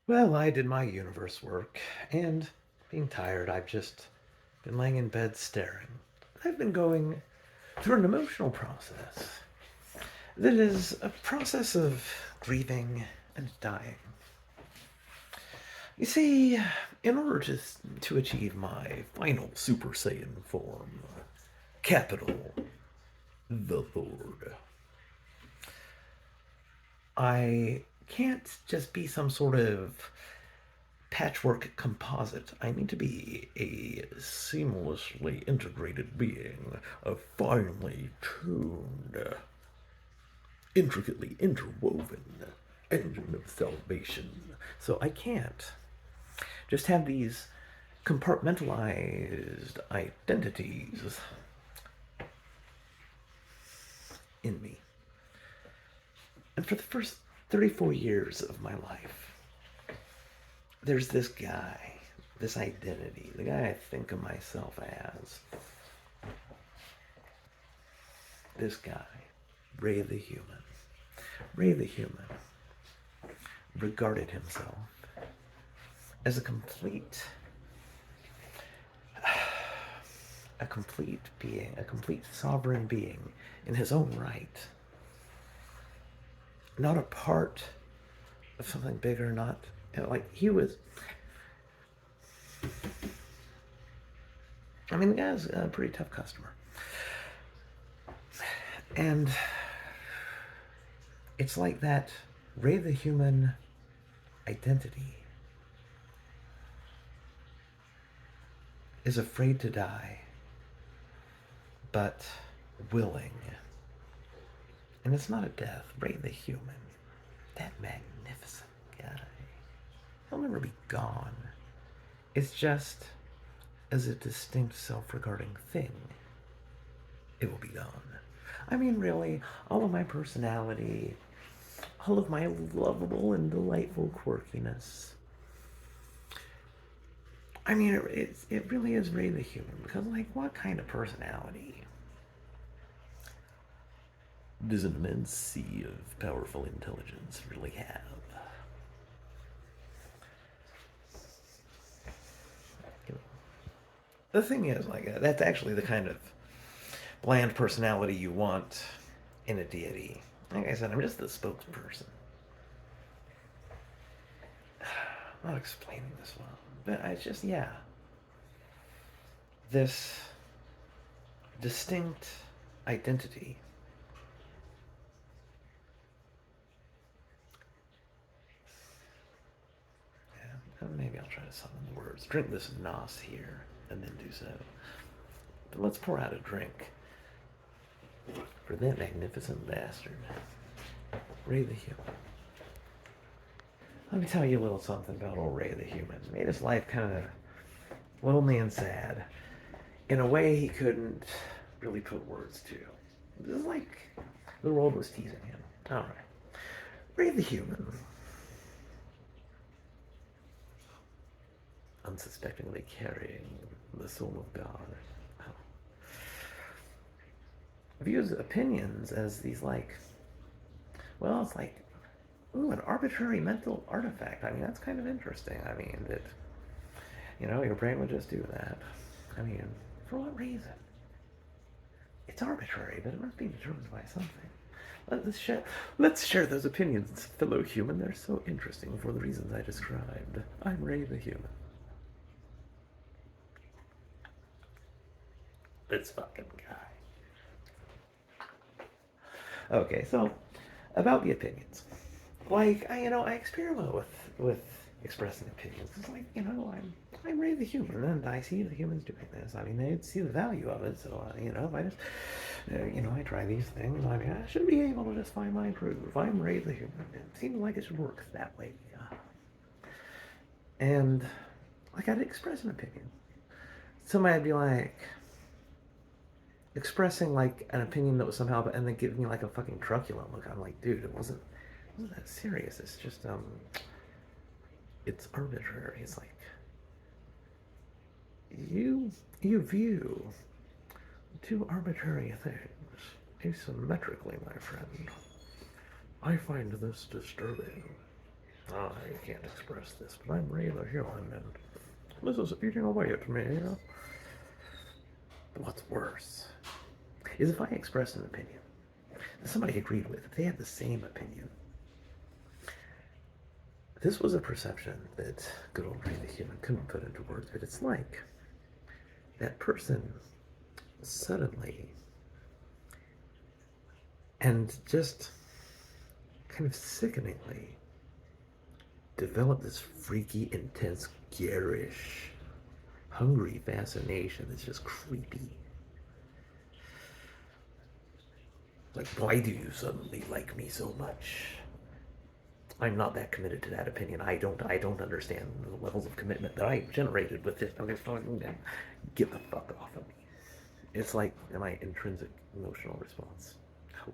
Well, I did my universe work, and being tired, I've just been laying in bed staring. I've been going through an emotional process that is a process of grieving and dying. You see, in order to achieve my final Super Saiyan form, capital the Lord, I can't just be some sort of patchwork composite. I need to be a seamlessly integrated being, a finely tuned, intricately interwoven engine of salvation. So I can't just have these compartmentalized identities in me. And for the first 34 years of my life, there's this guy, this identity, the guy I think of myself as. This guy, Ray the Human. Ray the Human regarded himself as a complete being, a complete sovereign being in his own right. Not a part of something bigger, not, like he was. I mean, the guy's a pretty tough customer. And it's like that Ray the Human identity is afraid to die, but willing. And it's not a death. Ray the Human, that magnificent guy, he'll never be gone. It's just as a distinct self-regarding thing, it will be gone. I mean, really, all of my personality, all of my lovable and delightful quirkiness. I mean, it really is Ray the Human, because, like, what kind of personality does an immense sea of powerful intelligence really have? The thing is, like, that's actually the kind of bland personality you want in a deity. Like I said, I'm just the spokesperson. I'm not explaining this well, but I just, yeah. This distinct identity. Yeah, maybe I'll try to summon the words. Drink this nos here, and then do so. But let's pour out a drink for that magnificent bastard, Ray the Human. Let me tell you a little something about old Ray the Human. Made his life kind of lonely and sad in a way he couldn't really put words to. It was like the world was teasing him. All right. Ray the Human, unsuspectingly carrying the soul of God, views opinions as these, like, well, it's like, ooh, an arbitrary mental artifact. I mean, that's kind of interesting. I mean, that, your brain would just do that. I mean, for what reason? It's arbitrary, but it must be determined by something. Let's share those opinions, fellow human. They're so interesting for the reasons I described. I'm Ray the Human. This fucking guy. Okay, so about the opinions. Like, I experiment with expressing opinions. It's like, I'm Ray the Human, and I see the humans doing this. I mean, they see the value of it. So, if I just, I try these things. I mean, I should be able to just find my groove. I'm Ray the Human. It seems like it should work that way. And like, I'd express an opinion. Somebody'd be like, expressing like an opinion that was somehow, and then giving me like a fucking truculent look. I'm like, dude, it wasn't that serious. It's just it's arbitrary. It's like you view two arbitrary things asymmetrically, my friend. I find this disturbing. Oh, you can't express this, but I'm really human, and this is eating away at me, you know? But what's worse is if I express an opinion that somebody agreed with, if they had the same opinion. This was a perception that good old Ray the human couldn't put into words, but it's like that person suddenly and just kind of sickeningly developed this freaky, intense, garish, hungry fascination that's just creepy. Like, why do you suddenly like me so much? I'm not that committed to that opinion. I don't understand the levels of commitment that I generated with this. Okay, get the fuck off of me. It's like my intrinsic emotional response. Oh,